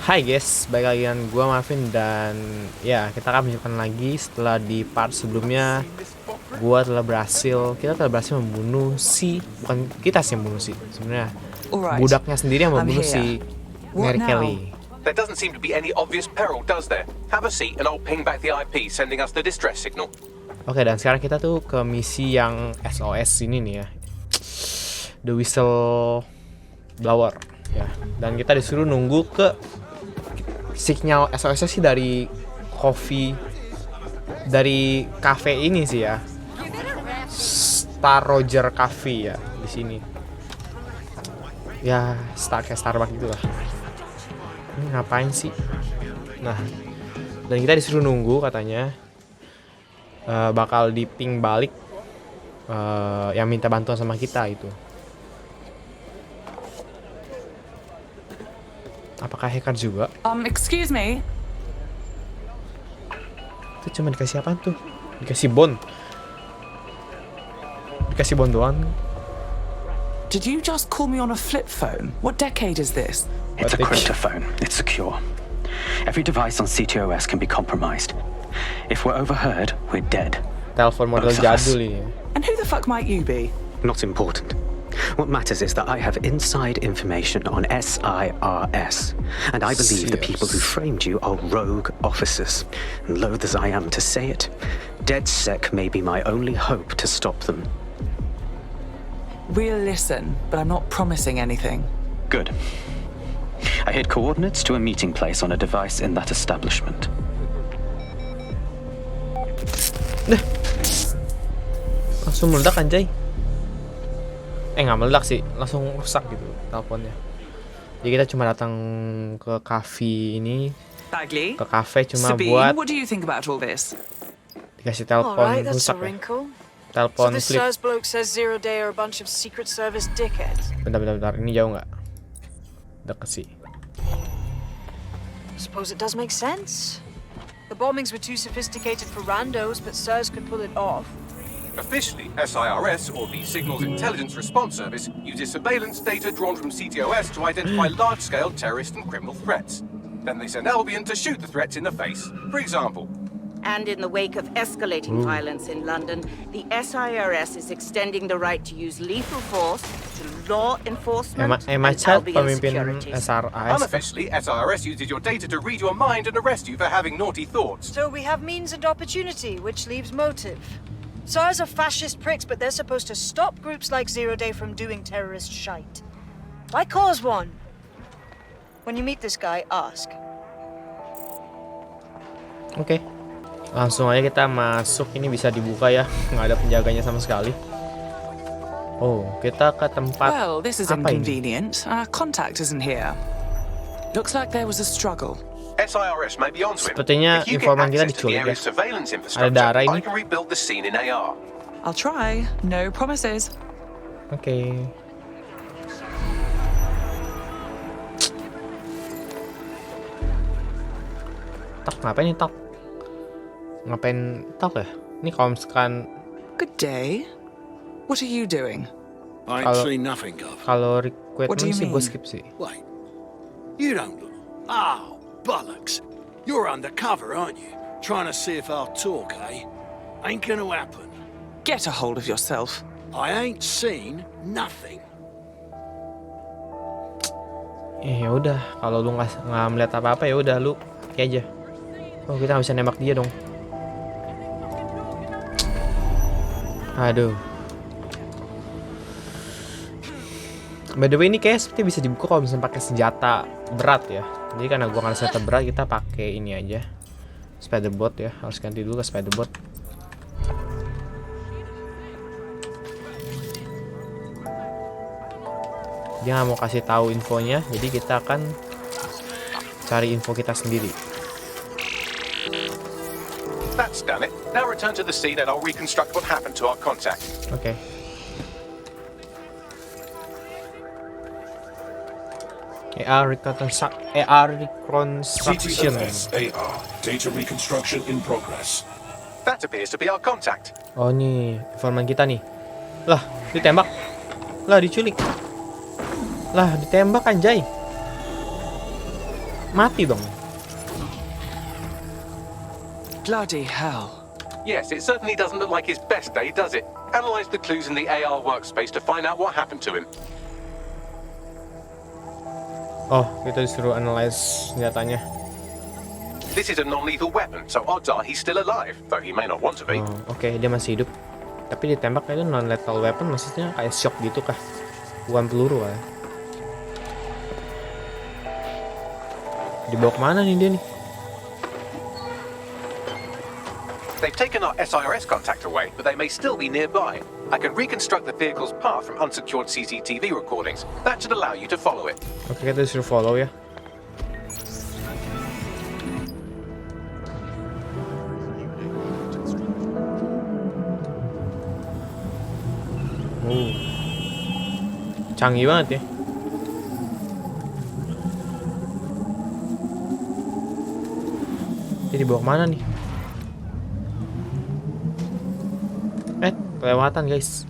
Hai guys, balik lagi dengan gua Marvin dan ya kita akan melanjutkan lagi setelah di part sebelumnya kita telah berhasil membunuh kita sih yang membunuh sebenarnya budaknya sendiri yang membunuh si Mary Kelly. There doesn't seem to be any obvious peril, does there? Have a seat and I'll ping back the IP sending us the distress signal. Oke, dan sekarang kita tuh ke misi yang SOS ini nih ya. The Whistle Blower ya. Dan kita disuruh nunggu ke sinyal SOS sih dari cafe ini sih ya, Star Roger Cafe ya di sini. Ya kayak Starbucks gitu lah. Ini ngapain sih? Nah, dan kita disuruh nunggu katanya bakal diping balik yang minta bantuan sama kita itu. Apakah hacker juga? Excuse me. Itu cuma dikasih apaan tuh? Dikasih bond. Dikasih bond doang. Did you just call me on a flip phone? What decade is this? It's a cryptophone. It's secure. Every device on CTOS can be compromised. If we're overheard, we're dead. Telepon model jadul ini. And who the fuck might you be? Not important. What matters is that I have inside information on SIRS, and I believe the people who framed you are rogue officers. And loath as I am to say it, DedSec may be my only hope to stop them. We'll listen, but I'm not promising anything. Good. I hid coordinates to a meeting place on a device in that establishment. Langsung meledak anjay. Nggak meledak sih, langsung rusak gitu teleponnya. Jadi kita cuma datang ke cafe ini, Bagley, ke cafe cuma Sabine, buat what do you think about all this? dikasih telepon rusak ya. Telepon So the flip. SIRS bloke says Zero Day are a bunch of Secret Service dickheads. Bentar, ini jauh nggak? Deket sih. Suppose it does make sense. The bombings were too sophisticated for randos, but SIRS could pull it off. Officially, SIRS, or the Signals Intelligence Response Service, uses surveillance data drawn from CTOS to identify large-scale terrorist and criminal threats. Then they send Albion to shoot the threats in the face. For example, And in the wake of escalating violence in London, the SIRS is extending the right to use lethal force to law enforcement and Albion pemimpin securities. SRS. unofficially, SIRS uses your data to read your mind and arrest you for having naughty thoughts. So we have means and opportunity, which leaves motive. SIRS are fascist pricks, but they're supposed to stop groups like Zero Day from doing terrorist shite. Why cause one? When you meet this guy, ask. Oke. Langsung aja kita masuk, ini bisa dibuka ya, nggak ada penjaganya sama sekali. Oh, kita ke tempat Well, this is apa ini? inconvenient. Our contact isn't here. Looks like there was a struggle. SIRS may be onto him. Sepertinya If you get informan kita access to the diculik ya. area's surveillance Ada infrastructure, darah ini. I can rebuild the scene in AR. I'll try. No promises. Oke. Tak, ngapain nih tak? Ngapain tak ya? Ini kalau misalkan Good day. What are you doing? I ain't seen nothing, Gov. kalau What do requirement you sih gue mean? skip sih. Wait. You don't look... Oh, bollocks. You're undercover, aren't you? Trying to see if I'll talk, eh? Ain't gonna happen. Get a hold of yourself. I ain't seen nothing. Ya udah, kalau lu nggak melihat apa-apa ya udah lu kayak aja. Oh, kita nggak bisa nembak dia dong. Aduh. By the way, ini kayak seperti bisa dibuka kalau misalnya pakai senjata berat ya. Jadi karena gua nggak ada senjata berat, kita pakai ini aja. Spiderbot ya, harus ganti dulu ke Spiderbot. Dia nggak mau kasih tahu infonya, jadi kita akan cari info kita sendiri. That's done it. Now return to the scene and I'll reconstruct what happened to our contact. Oke. AR reconstruction. CTOS AR. Data reconstruction in progress. That appears to be our contact. Oh nih, informan kita nih. Lah, ditembak. Lah, diculik. Lah, ditembak anjay. Mati dong. Bloody hell. Yes, it certainly doesn't look like his best day, does it? Analyze the clues in the AR workspace to find out what happened to him. Oh, kita disuruh analyze senjatanya. This is a non-lethal weapon, so odds are he's still alive, though he may not want to be. Oh, oke, dia masih hidup. Tapi ditembak itu non-lethal weapon, maksudnya kayak shock gitu kah? Bukan peluru kah? Dibawa kemana nih dia nih? They've taken our SIRS contact away, but they may still be nearby. I can reconstruct the vehicle's path from unsecured CCTV recordings. That should allow you to follow it. Oke, kita disuruh follow ya. Canggih banget ya. Jadi dibawa kemana nih? Kelewatan guys.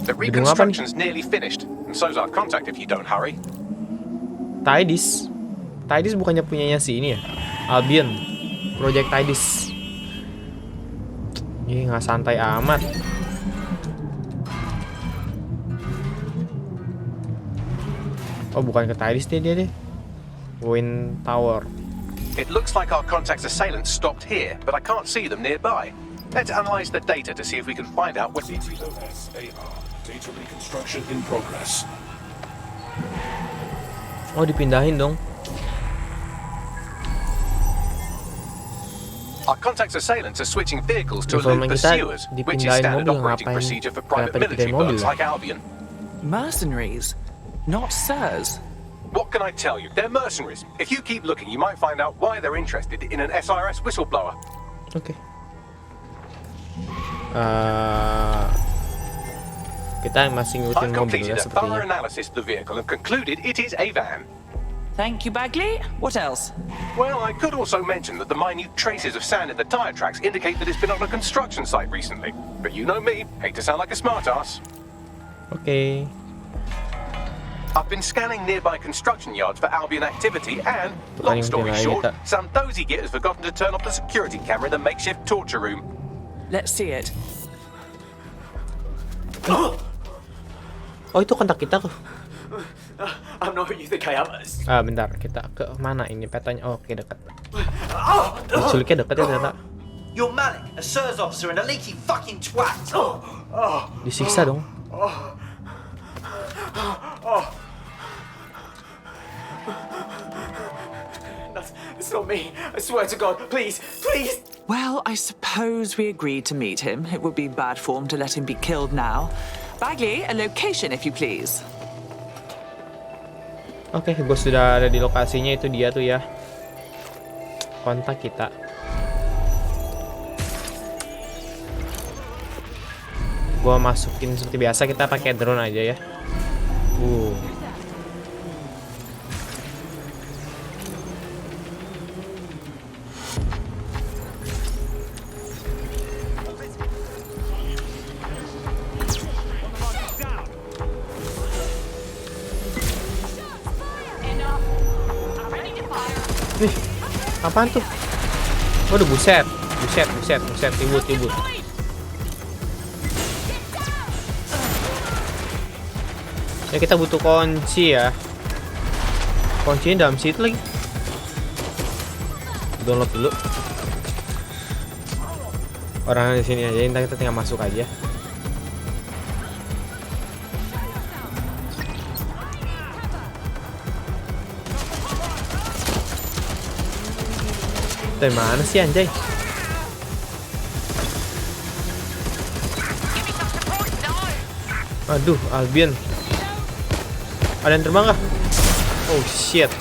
The reconstruction's nearly finished, and so's our contact if you don't hurry. Tidis bukannya punyanya si ini ya? Albion. Project Tidis. Ini nggak santai amat. Oh, bukan ke Tidis dia deh. Wind Tower. It looks like our contact's assailants stopped here, but I can't see them nearby. Let's analyze the data to see if we can find out what it is. SAR. Data reconstruction in progress. Oh, dipindahin dong. Our contact's assailants are switching vehicles to Informan elude kita pursuers, which is dipindahin standard mobil, operating ngapain? procedure for Kenapa private military dipindahin mobil birds ya? like Albion. Mercenaries? Not SIRS? What can I tell you? They're mercenaries. If you keep looking, you might find out why they're interested in an SIRS whistleblower. Oke. Kita masih ngikutin I've mobil ya completed a thorough sepertinya. analysis of the vehicle and concluded it is a van. Thank you, Bagley. What else? Well, I could also mention that the minute traces of sand in the tire tracks indicate that it's been on a construction site recently. But you know me, hate to sound like a smartass. Oke. I've been scanning nearby construction yards for Albion activity and, long story short, some dozy git has forgotten to turn off the security camera in the makeshift torture room. Let's see it. Oh, itu kontak kita tuh. I'm not who you think I am. Bentar, kita ke mana ini petanya? Oh, oke, dekat. Diculiknya dekat ya ternyata. You're Malik, a SIRS officer and a leaky fucking twat. Disiksa dong. It's not me. I swear to God. Please, please. Well, I suppose we agreed to meet him. It would be bad form to let him be killed now. Bagley, a location if you please. Oke, gue sudah ada di lokasinya, itu dia tuh ya. Kontak kita. Gua masukin seperti biasa, kita pakai drone aja ya. Nih, apaan tuh? Waduh, buset, ribut. Ya, kita butuh kunci ya. Kuncinya dalam situ lagi. Download dulu. Orangnya di sini aja, ntar kita tinggal masuk aja. Dari mana sih anjay? Aduh, Albion. Ada yang terbang kah? Oh shit.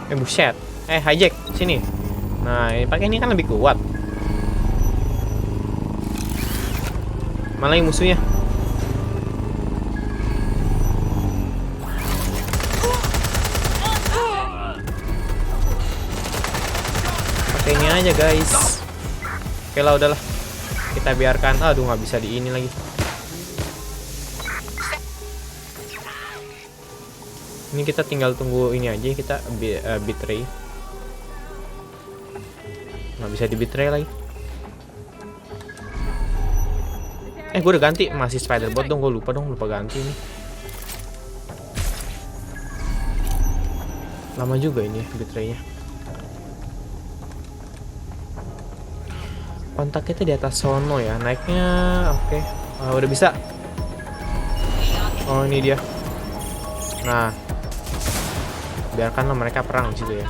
Buset. Hijack sini. Nah, ini pakai ini kan lebih kuat. Mana yang musuhnya? Pakai ini aja, guys. Oke lah, udahlah. kita biarkan. Aduh, nggak bisa di ini lagi. Ini kita tinggal tunggu ini aja, kita betray. Nggak bisa di betray lagi. Gue udah ganti, masih spiderbot dong, gue lupa ganti ini. Lama juga ini betraynya. Kontaknya tuh di atas sono ya, naiknya oke. Udah bisa. Oh ini dia. Nah, biarkanlah mereka perang di situ ya.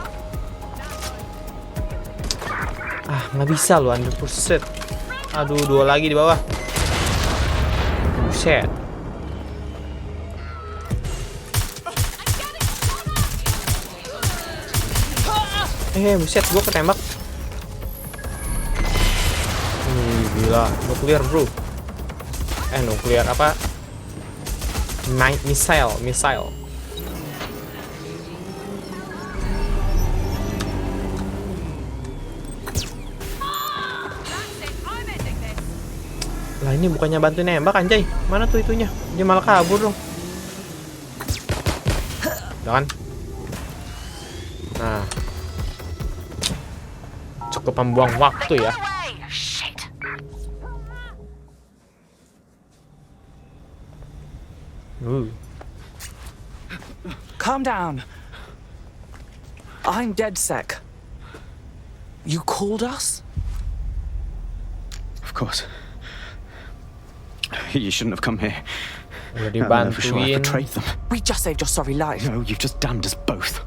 Nggak bisa loh, 100%. Aduh, 2 lagi di bawah. Buset. Buset, gue ketembak. Gila, nuklir bro. Nuklir apa? Missile. Lah ini bukannya bantu nembak anjay. Mana tuh itunya? Dia malah kabur dong. Udah kan? Nah, cukup membuang waktu ya. Calm down. I'm DedSec. You called us? Of course. You shouldn't have come here. Udah I know for sure I dibantuin. betrayed them. We just saved your sorry life. No, you've just damned us both.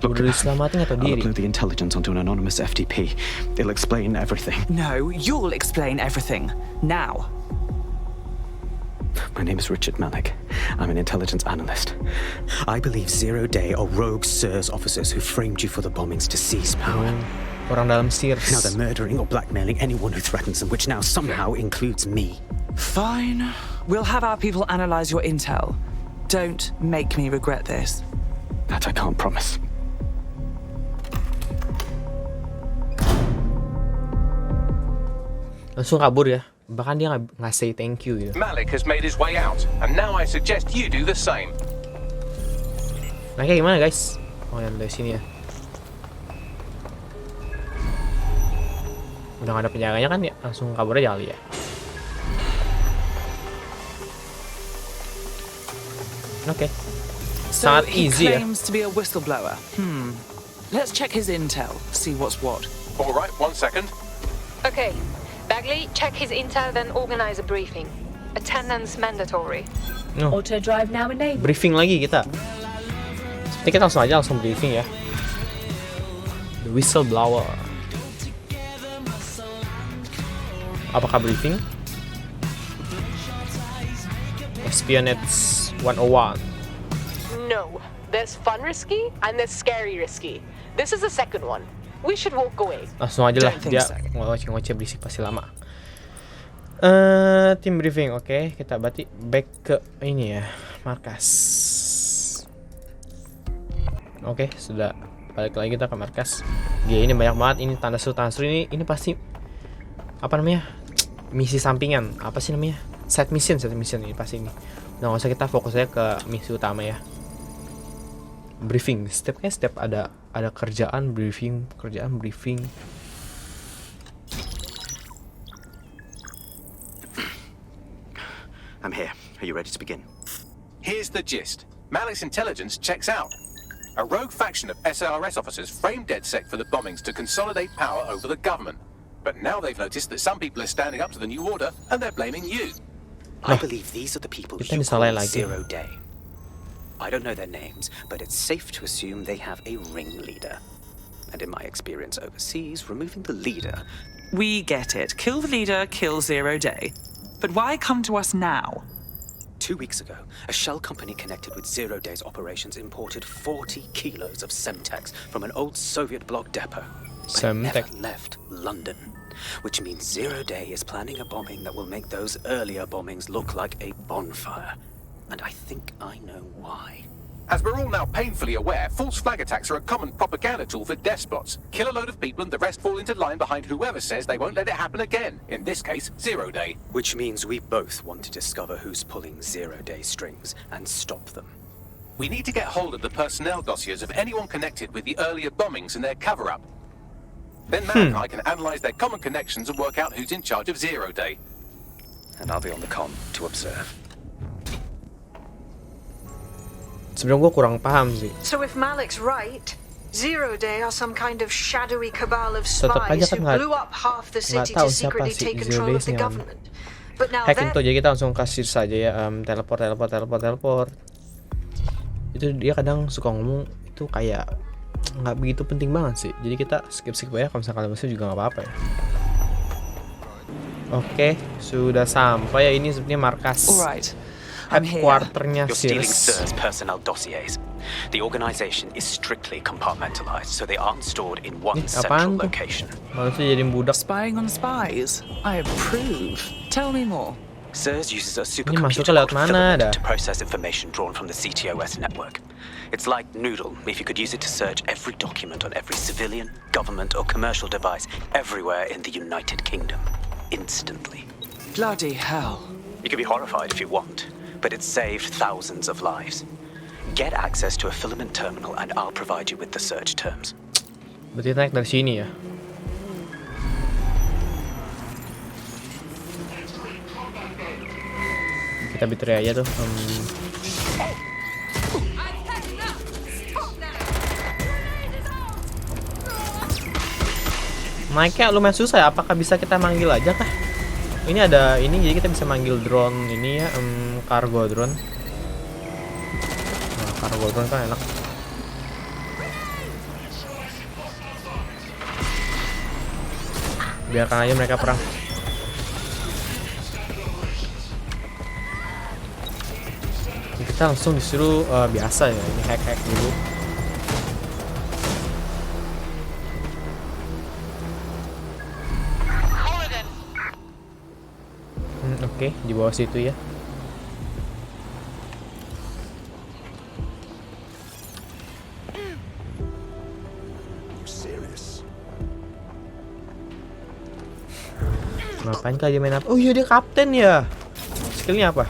Look, Udah diselamatin atau I'll diri? upload the intelligence onto an anonymous FTP. It'll explain everything. No, you'll explain everything. Now. My name is Richard Malik. I'm an intelligence analyst. I believe Zero Day are rogue SIRS officers who framed you for the bombings to seize power. Orang dalam Now they're SIRS. murdering or blackmailing anyone who threatens them, which now somehow includes me. Fine. We'll have our people analyze your intel. Don't make me regret this. That I can't promise. Langsung kabur ya. Bahkan dia nggak say thank you gitu. Malik has made his way out, and now I suggest you do the same. Nah, kayak gimana guys? Oh, yang dari sini ya. Udah gak ada penjaganya kan ya? Langsung kabur aja kali ya. Oke. So Sangat he easy ya. claims to be a whistleblower. Let's check his intel, see what's what. All right, 1 second. Okay. Bagley, check his intel, then organize a briefing. Attendance mandatory. Auto drive now enabled. Briefing lagi kita. Seperti kita langsung briefing ya. The whistleblower. Apakah briefing? Espionage 101. No. There's fun risky and there's scary risky. This is the second one. We should walk away. Langsung aja lah, Don't think dia so. ngoceh berisik pasti lama. Tim briefing, oke. Kita berarti back ke ini ya, markas. Oke, sudah balik lagi kita ke markas. Ini banyak banget, ini tanda seru ini pasti apa namanya? Misi sampingan, apa sih namanya? Side mission ini pasti ini. Nah, nggak usah, kita fokus aja ke misi utama ya. Briefing, step ada kerjaan briefing. I'm here. Are you ready to begin? Here's the gist. Malik's intelligence checks out. A rogue faction of SIRS officers framed DedSec for the bombings to consolidate power over the government. But now they've noticed that some people are standing up to the new order, and they're blaming you. I believe these are the people Kita you disalahin call lagi. Zero Day. I don't know their names, but it's safe to assume they have a ringleader. And in my experience overseas, removing the leader... We get it. Kill the leader, kill Zero Day. But why come to us now? 2 weeks ago, a shell company connected with Zero Day's operations imported 40 kilos of Semtex from an old Soviet bloc depot. But it never Semtex. left London. Which means Zero Day is planning a bombing that will make those earlier bombings look like a bonfire. And I think I know why. As we're all now painfully aware, false flag attacks are a common propaganda tool for despots. Kill a load of people and the rest fall into line behind whoever says they won't let it happen again. In this case, Zero Day. Which means we both want to discover who's pulling zero-day strings and stop them. We need to get hold of the personnel dossiers of anyone connected with the earlier bombings and their cover-up. Then Malik and I can analyze their common connections and work out who's in charge of Zero Day. And I'll be on the comm to observe. Sebenarnya gue kurang paham sih. So if Malik's right, Zero Day are some kind of shadowy cabal of Tetep aja spies kan who blew up half the city to secretly take control of the government. But now hack itu, jadi kita langsung kasih saja ya, teleport. Itu dia kadang suka ngomong itu kayak nggak begitu penting banget sih. Jadi kita skip aja, kalau misalnya kalian masih juga nggak apa-apa ya. Oke, sudah sampai ya, ini sebenarnya markas. Alright. Headquarternya You're stealing SIRS. SIRS personnel dossiers. The organization is strictly compartmentalized, so they aren't stored in one central location. Manusia jadi budak. Spying on spies? I approve. Tell me more. SIRS uses a Ini masuknya supercomputer lewat called mana Filament dah? to process information drawn from the CTOS network. It's like Noodle, if you could use it to search every document on every civilian, government, or commercial device everywhere in the United Kingdom, instantly. Bloody hell. You could be horrified if you want, but it's saved thousands of lives. Get access to a Filament terminal and I'll provide you with the search terms. Berarti naik dari sini ya. Kita betray aja tuh. Naiknya lumayan susah ya. Apakah bisa kita manggil aja kah? Ini ada ini, jadi kita bisa manggil drone ini ya, cargo drone. Nah, cargo drone kan enak. Biarkan aja mereka perang. Kita langsung disuruh biasa ya, ini hack dulu. Oke, di bawah situ ya. Ngapain kah dia main apa? Oh iya, dia kapten ya. Skillnya apa?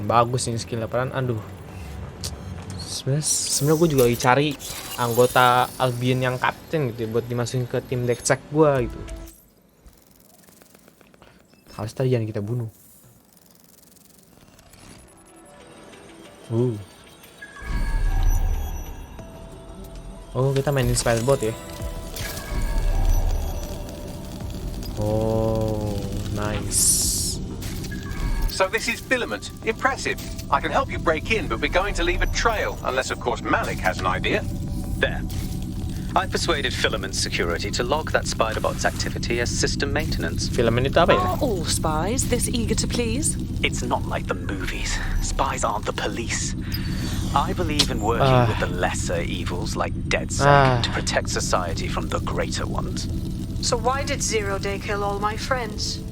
Bagus nih skillnya, peran. Aduh, sebenarnya gue juga lagi cari anggota Albion yang kapten gitu ya, buat dimasukin ke tim Lexec gue gitu. Harus tadi jangan kita bunuh. Oh, kita mainin spellbot ya. Oh, nice. So this is Filament. Impressive. I can help you break in, but we're going to leave a trail, unless of course Malik has an idea. There. I persuaded Filament Security to log that Spiderbot's activity as system maintenance. Filament itu apa ya? Are all spies this eager to please? It's not like the movies. Spies aren't the police. I believe in working with the lesser evils like DedSec to protect society from the greater ones. So why did Zero Day kill all my friends?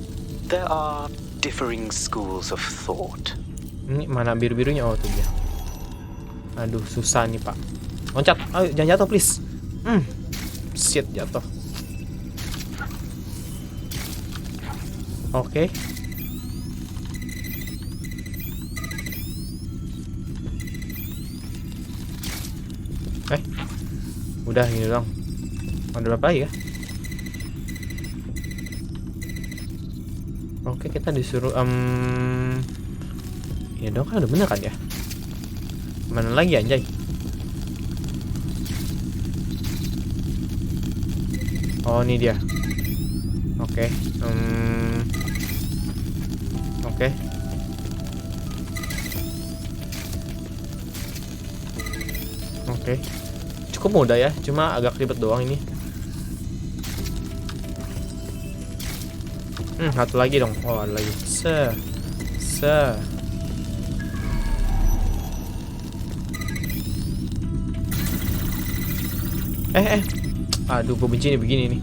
There are differing schools of thought. Ini mana biru-birunya? Oh, tuh dia. Aduh, susah nih, Pak. Loncat. Ayo, jangan jatuh, please. Shit, jatuh. Oke. Udah gini dong. Ada berapa lagi ya? Oke, kita disuruh ya dong, kan udah bener kan ya? Mana lagi anjay? Oh, ini dia. Oke. Oke. Oke. Cukup mudah ya, cuma agak ribet doang ini. Satu lagi dong. Oh, ada lagi. Aduh, gue benci nih begini nih.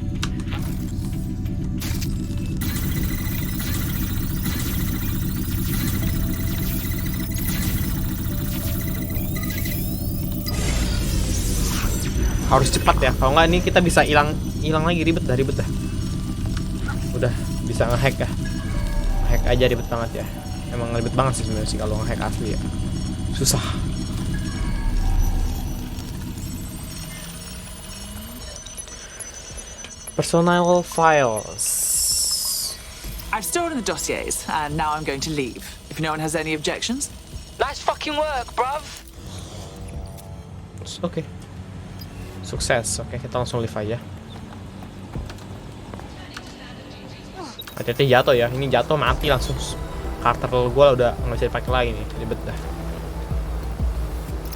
harus cepat ya. Kalau nggak ini kita bisa hilang lagi, ribet dah. Udah bisa ngehack ya. Hack aja ribet banget ya. Emang ribet banget sih sebenarnya sih kalau ngehack asli ya. Susah. Personal files. I've stolen the dossiers, and now I'm going to leave. If no one has any objections. Nice fucking work, bruv. Oke. Sukses. Oke, kita langsung leave aja. Hati-hati jatuh ya. Ini jatuh mati langsung. Karter gue udah nggak bisa dipakai lagi nih. Ribet dah.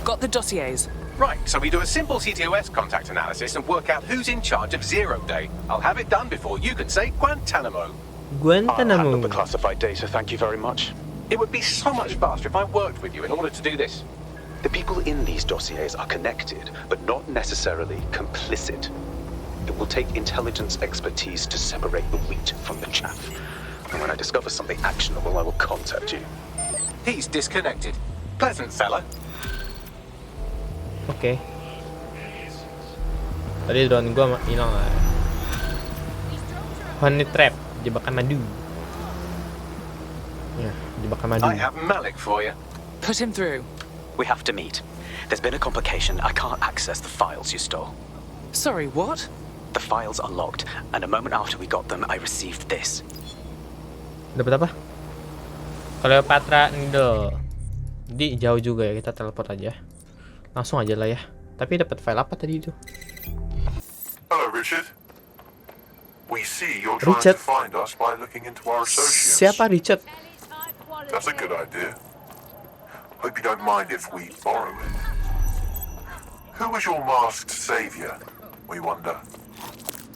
Got the dossiers. Right, so we do a simple CTOS contact analysis and work out who's in charge of 0 Day. I'll have it done before you can say Guantanamo. I'll handle the classified data, thank you very much. It would be so much faster if I worked with you in order to do this. The people in these dossiers are connected, but not necessarily complicit. It will take intelligence expertise to separate the wheat from the chaff. And when I discover something actionable, I will contact you. He's disconnected. Pleasant fella. Oke. Tadi drone gua hilang lah. Honey trap, jebakan madu. Ya, jebakan madu. I have Malik for you. Put him through. We have to meet. There's been a complication. I can't access the files you stole. Sorry, what? The files are logged, and a moment after we got them, I received this. Dapat apa? Cleopatra Needle. Di jauh juga ya, kita teleport aja. Langsung aja lah ya. Tapi dapat file apa tadi itu? Hello, Richard. We see you're trying to find us by looking into our associates. Siapa Richard? That's a good idea. Hope you don't mind if we borrow it. Who was your masked savior, we wonder?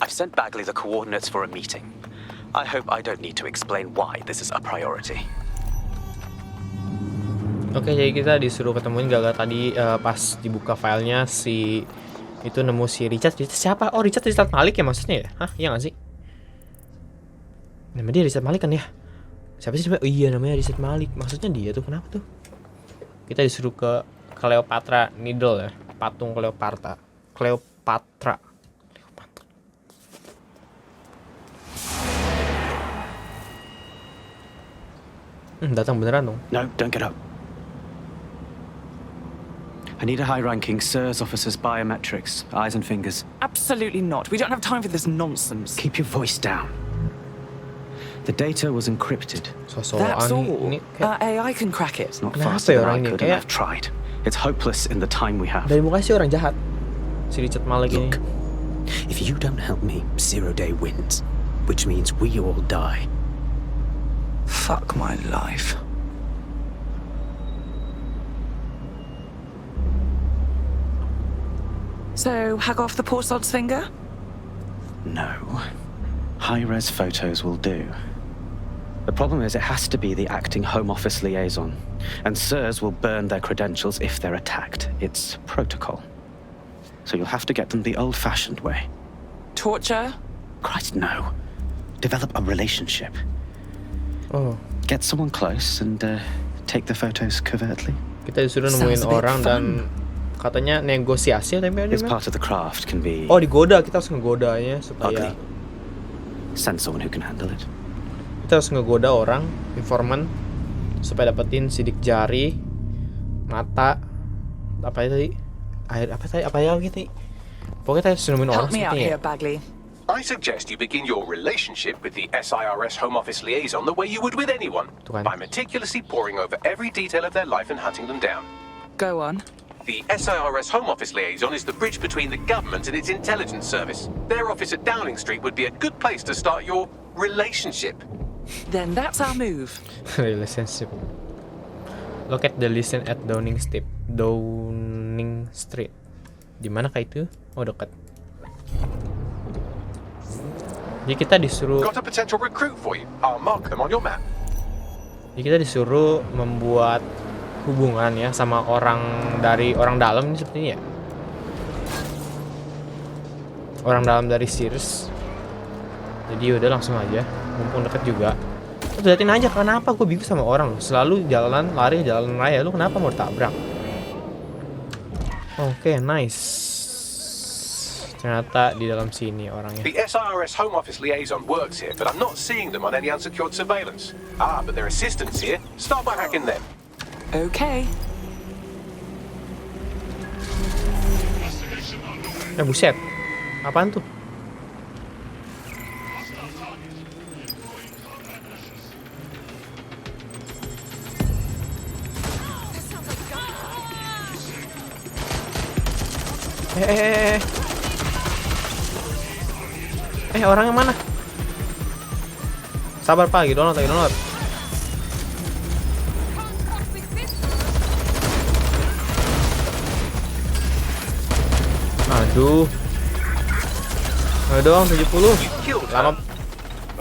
I've sent Bagley the coordinates for a meeting. I hope I don't need to explain why this is a priority. Oke, jadi kita disuruh ketemuin gagal tadi pas dibuka filenya si itu nemu si Richard. Siapa? Oh, Richard Malik ya maksudnya ya? Hah? Iya nggak sih? Nama dia Richard Malik kan ya? Siapa sih? Oh iya, namanya Richard Malik. Maksudnya dia tuh kenapa tuh? Kita disuruh ke Cleopatra Needle ya, patung Cleopatra. Datang beneran dong. No, don't get up. I need a high-ranking SIRS officer's biometrics, eyes and fingers. Absolutely not. We don't have time for this nonsense. Keep your voice down. The data was encrypted. That's all. AI can crack it. It's not faster than I could, and I've tried. It's hopeless in the time we have. Dari muka sih orang jahat. Si Richard Malik ini. Look, if you don't help me, 0 Day wins, which means we all die. Fuck my life. So, hack off the poor sod's finger? No. High-res photos will do. The problem is it has to be the acting Home Office liaison, and SIRS will burn their credentials if they're attacked. It's protocol. So you'll have to get them the old-fashioned way. Torture? Christ, no. Develop a relationship. Oh. Get someone close and take the photos covertly. Kita disuruh nemuin orang dan katanya negosiasi tapi ada. It's part of the craft, can be. Oh, digoda, kita harus ngegodanya supaya. Ugly. Send someone who can handle it. Kita harus ngegoda orang, informan, supaya dapetin sidik jari, mata, apa tadi? Air apa tadi? Apa ya gitu? Pokoknya kita harus nemuin orang Help me out sepertinya. here, Bagley. I suggest you begin your relationship with the SIRS Home Office liaison the way you would with anyone, by meticulously poring over every detail of their life and hunting them down. Go on. The SIRS Home Office liaison is the bridge between the government and its intelligence service. Their office at Downing Street would be a good place to start your relationship. Then that's our move. Relationship. Look at the listen at Downing Street. Downing Street. Di mana kah itu? Oh, dekat. Jadi kita disuruh. Got a potential recruit for you. I'll mark them on your map. Jadi kita disuruh membuat hubungan ya sama orang dalam ini sepertinya ya. Orang dalam dari SIRS. Jadi udah langsung aja, mumpung deket juga. Lu liatin aja kenapa gue bingung sama orang selalu lari jalan raya, lu kenapa mau tabrak? Oke, nice. Ternyata di dalam sini orangnya. The SIRS Home Office Liaison works here, but I'm not seeing them on any unsecured surveillance. But their assistants here. Start by hacking them. Okay. Buset. Apaan tuh? Orangnya mana? Sabar Pak, lagi download. Aduh. Ayo dong 70. Lama.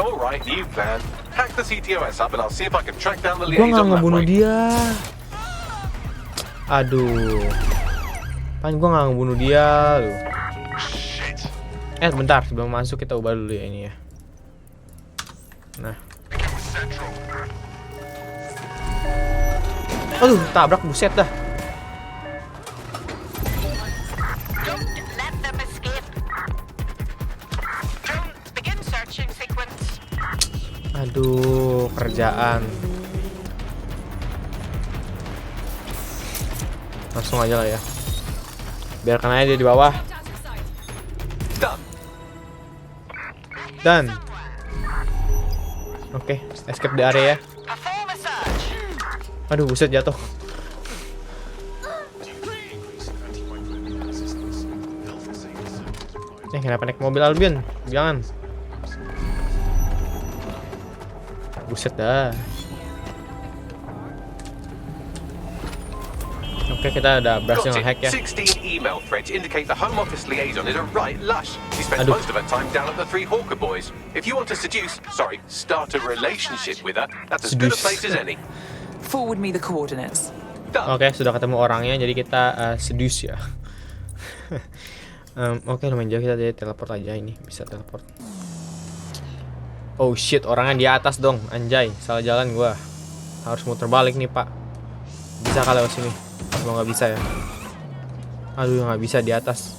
Alright, new plan. Hack the CTOS up and I'll see if I can track down the Gua nggak liaison that ngebunuh way. dia. Aduh. Kan gua nggak ngebunuh dia loh. Bentar, sebelum masuk kita ubah dulu ya ini ya. Nah. Aduh, tabrak buset dah. Aduh, kerjaan. Langsung aja lah ya. Biarkan aja dia di bawah. Done. Oke, escape di area. Aduh, buset jatuh. Kenapa naik mobil Albion? Jangan. Buset dah. Oke, kita udah berhasil nge-hack ya. 16 email threads indicate the Home Office Liaison is a right lush. She spends most of her time down at the Three Hawker Boys. If you want to start a relationship with her, that's as good a place as any. Forward me the coordinates. Oke, sudah ketemu orangnya, jadi kita seduce ya. Oke, lumayan jauh, kita jadi teleport aja ini, bisa teleport. Oh shit, orangnya di atas dong, anjay, salah jalan gua. Harus muter balik nih Pak. Bisa kali lewat sini? Kalau nggak bisa ya. Aduh, nggak bisa di atas.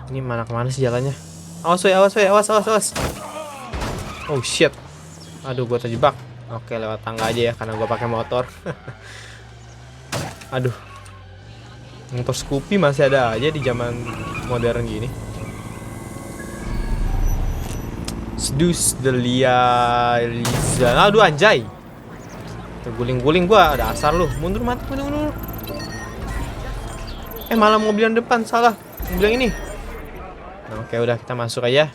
Ini mana kemana sih jalannya? Awas. Oh shit. Aduh, gua terjebak. Oke, lewat tangga aja ya, karena gua pakai motor. Aduh. Motor Scoopy masih ada aja di zaman modern gini. Seduce the Liaison. Aduh, anjay. Terguling-guling gua, ada asar lu. Mundur. Malah mobil yang depan salah. Mobil yang ini. Nah, oke, udah kita masuk aja.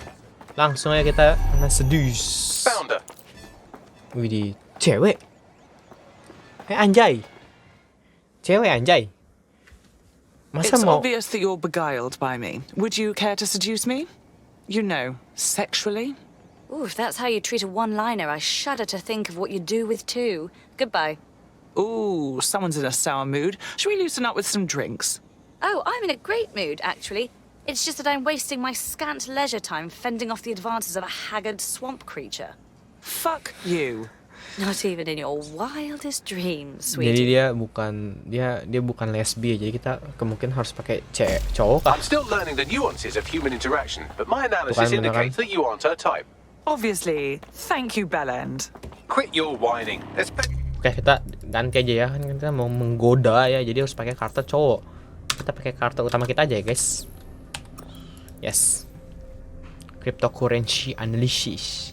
Langsung aja kita seduce. Widih, cewek. Anjay. Cewek anjay. Masa It's mau obvious that you're beguiled by me. Would you care to seduce me? You know, sexually? Ooh, if that's how you treat a one-liner, I shudder to think of what you do with two. Goodbye. Ooh, someone's in a sour mood. Should we loosen up with some drinks? Oh, I'm in a great mood, actually. It's just that I'm wasting my scant leisure time fending off the advances of a haggard swamp creature. Fuck you. Not even in your wildest dreams, Jadi sweetie. dia bukan lesbi, jadi kita kemungkinan harus pakai cowok kah? I'm still learning the nuances of human interaction, but my analysis Bukan, beneran. indicates that you aren't her type. Obviously. Thank you, Bellend. Quit your whining. Oke, kita ganti aja ya, kan kita mau menggoda ya, jadi harus pakai karakter cowok. Kita pakai karakter utama kita aja ya guys. Yes. Cryptocurrency analysis.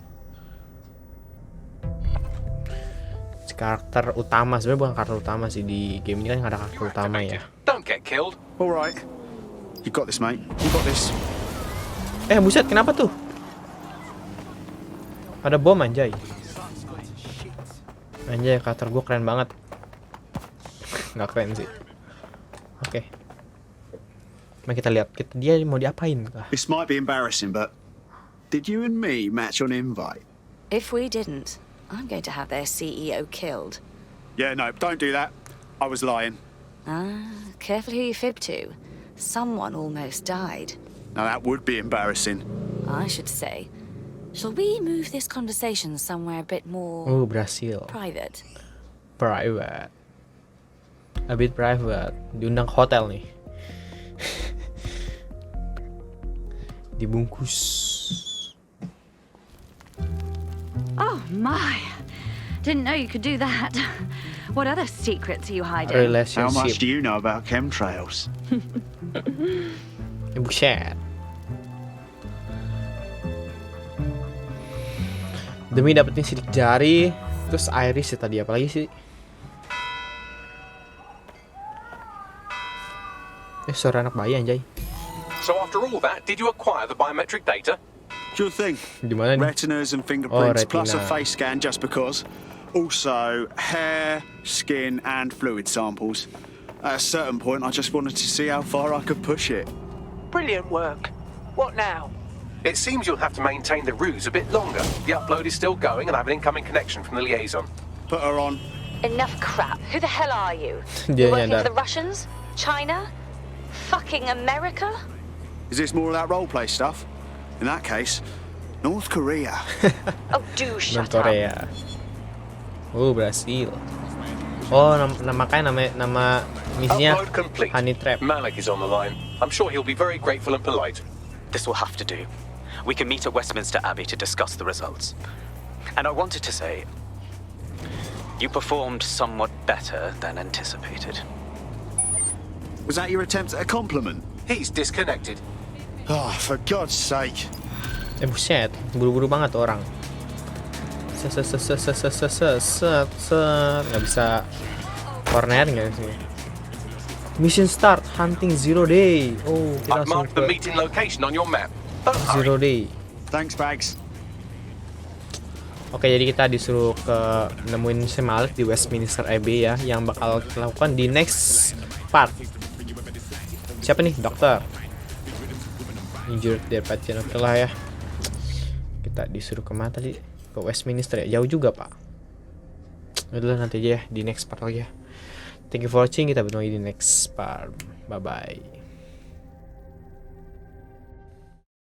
Karakter utama, sebenarnya bukan karakter utama sih, di game ini kan ada karakter utama ya. Don't get killed. All right. You got this, mate. You got this. Buset, kenapa tuh? Ada bom anjay. Anjay, karakter gue keren banget. Nggak keren sih. Oke. Mari kita lihat, dia mau diapain? This might be embarrassing, but did you and me match on invite? If we didn't, I'm going to have their CEO killed. Yeah, no, don't do that. I was lying. Careful who you fib to. Someone almost died. Now that would be embarrassing. I should say. Shall we move this conversation somewhere a bit more Berhasil. private? Private. A bit private. Diundang ke hotel nih. Dibungkus. Oh my. Didn't know you could do that. What other secrets are you hiding? How much do you know about chemtrails? Buset. Demi dapetin sidik jari, terus iris ya tadi, apalagi sih? Suara anak bayi anjay. So after all that, did you acquire the biometric data? Sure thing. Dimana nih? Retinas and fingerprints plus a retina. face scan just because. Also, hair, skin and fluid samples. At a certain point, I just wanted to see how far I could push it. Brilliant work. What now? It seems you'll have to maintain the ruse a bit longer. The upload is still going and I have an incoming connection from the Liaison. Put her on. Enough crap. Who the hell are you? Dia You're working nyadar. for the Russians? China? Fucking America? Is this more of that roleplay stuff? In that case, North Korea. Oh, do shut North up. Korea. Berhasil. Oh, makanya nama misinya Upload complete. Honey Trap. Malik is on the line. I'm sure he'll be very grateful and polite. This will have to do. We can meet at Westminster Abbey to discuss the results. And I wanted to say, you performed somewhat better than anticipated. Was that your attempt at a compliment? He's disconnected. Oh, for God's sake. Buset, buru-buru banget tuh orang. Nggak bisa corner nggak sih? Mission start, hunting 0 day. Oh, kita I've langsung marked the ke meeting location on your map. Don't hurry. 0 day. Thanks, Bags. Oke, jadi kita disuruh ke nemuin si Malik di Westminster Abbey ya, yang bakal kita lakukan di next part. Siapa nih? Dokter. Injured their patient. Oke lah ya. Kita disuruh kemana tadi? Ke Westminster ya. Jauh juga, Pak. Udah nanti aja ya di next part lagi ya. Thank you for watching. Kita bertemu di next part. Bye bye.